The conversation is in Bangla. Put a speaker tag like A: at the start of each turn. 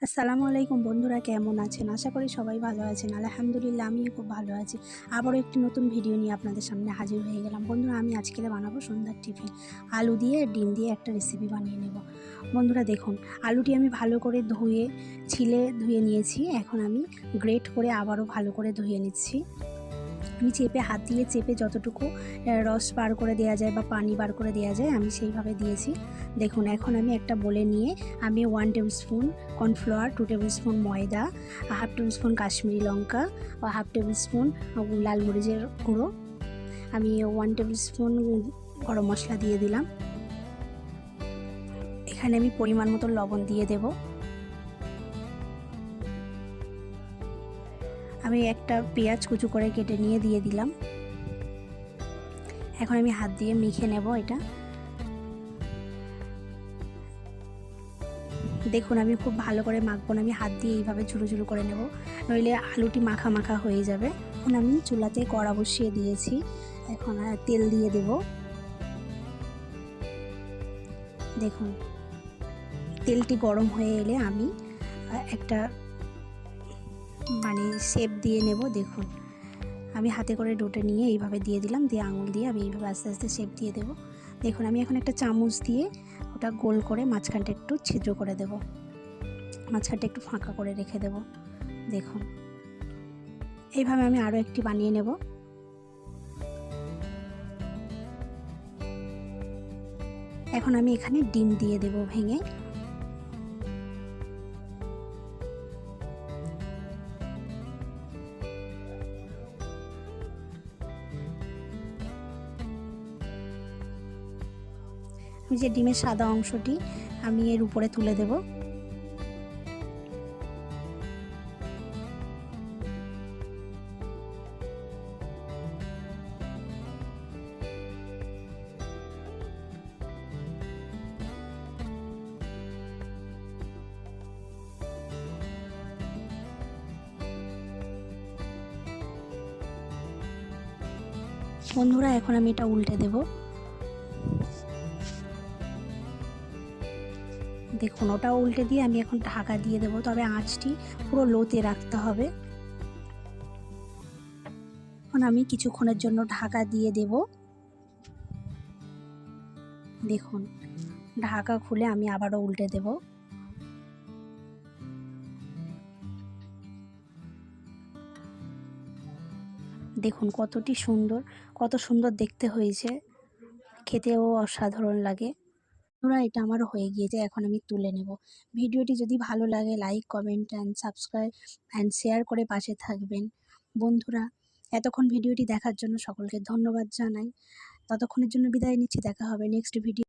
A: আসসালামু আলাইকুম বন্ধুরা, কেমন আছেন? আশা করি সবাই ভালো আছেন। আলহামদুলিল্লাহ আমিও খুব ভালো আছি। আবারও একটি নতুন ভিডিও নিয়ে আপনাদের সামনে হাজির হয়ে গেলাম। বন্ধুরা, আমি আজকে বানাবো সন্ধ্যার টিফিন। আলু দিয়ে ডিম দিয়ে একটা রেসিপি বানিয়ে নেব। বন্ধুরা দেখুন, আলুটি আমি ভালো করে ধুয়ে নিয়েছি। এখন আমি গ্রেট করে আবারও ভালো করে ধুয়ে নিচ্ছি। আমি হাত দিয়ে চেপে যতটুকু রস বার করে দেওয়া যায় বা পানি বার করে দেওয়া যায় আমি সেইভাবে দিয়েছি। দেখুন, এখন আমি একটা বলে নিয়ে আমি 1 table spoon cornflour, 2 table spoon ময়দা, হাফ টেবিল স্পুন কাশ্মীরি লঙ্কা ও হাফ টেবিল স্পুন লাল মরিচের গুঁড়ো, আমি 1 টেবিল স্পুন গরম মশলা দিয়ে দিলাম। এখানে আমি পরিমাণ মতো লবণ দিয়ে দেব। আমি একটা পেঁয়াজ কুচু করে কেটে নিয়ে দিয়ে দিলাম। এখন আমি হাত দিয়ে মেখে নেব এটা। দেখুন, আমি খুব ভালো করে মাখবো না, আমি হাত দিয়ে এইভাবে ঝুরো ঝুরো করে নেব, নইলে আলুটি মাখা মাখা হয়ে যাবে। এখন আমি চুলাতে কড়া বসিয়ে দিয়েছি। এখন তেল দিয়ে দেব। দেখুন, তেলটি গরম হয়ে এলে আমি একটা শেপ দিয়ে নেব। দেখুন, আমি হাতে করে ডোটা নিয়ে এইভাবে দিয়ে দিলাম, দিয়ে আঙুল দিয়ে আমি এইভাবে আস্তে আস্তে শেপ দিয়ে দেব। দেখুন, আমি এখন একটা চামচ দিয়ে ওটা গোল করে মাঝখানটা একটু ছিদ্র করে দেব, মাঝখানটা একটু ফাঁকা করে রেখে দেব। দেখুন, এইভাবে আমি আরও একটি বানিয়ে নেব। এখন আমি এখানে ডিম দিয়ে দেব ভেঙে। আমি যে ডিমের সাদা অংশটি আমি এর উপরে তুলে দেব। বন্ধুরা, এখন আমি এটা উল্টে দেব। দেখুন, ওটাও উল্টে দিয়ে আমি এখন ঢাকা দিয়ে দেব, তবে আঁচটি পুরো লোতে রাখতে হবে। এখন আমি কিছুক্ষণের জন্য ঢাকা দিয়ে দেব। দেখুন, ঢাকা খুলে আমি আবারও উল্টে দেব। দেখুন কত সুন্দর দেখতে হয়েছে, খেতেও অসাধারণ লাগে। বন্ধুরা, এটা আমার হয়ে গিয়েছে, এখন আমি তুলে নেব। ভিডিওটি যদি ভালো লাগে like, comment and subscribe and share করে পাশে থাকবেন। বন্ধুরা, এতক্ষণ ভিডিওটি দেখার জন্য সকলকে ধন্যবাদ জানাই। ততক্ষণের জন্য বিদায় নিচ্ছি। দেখা হবে নেক্সট ভিডিও।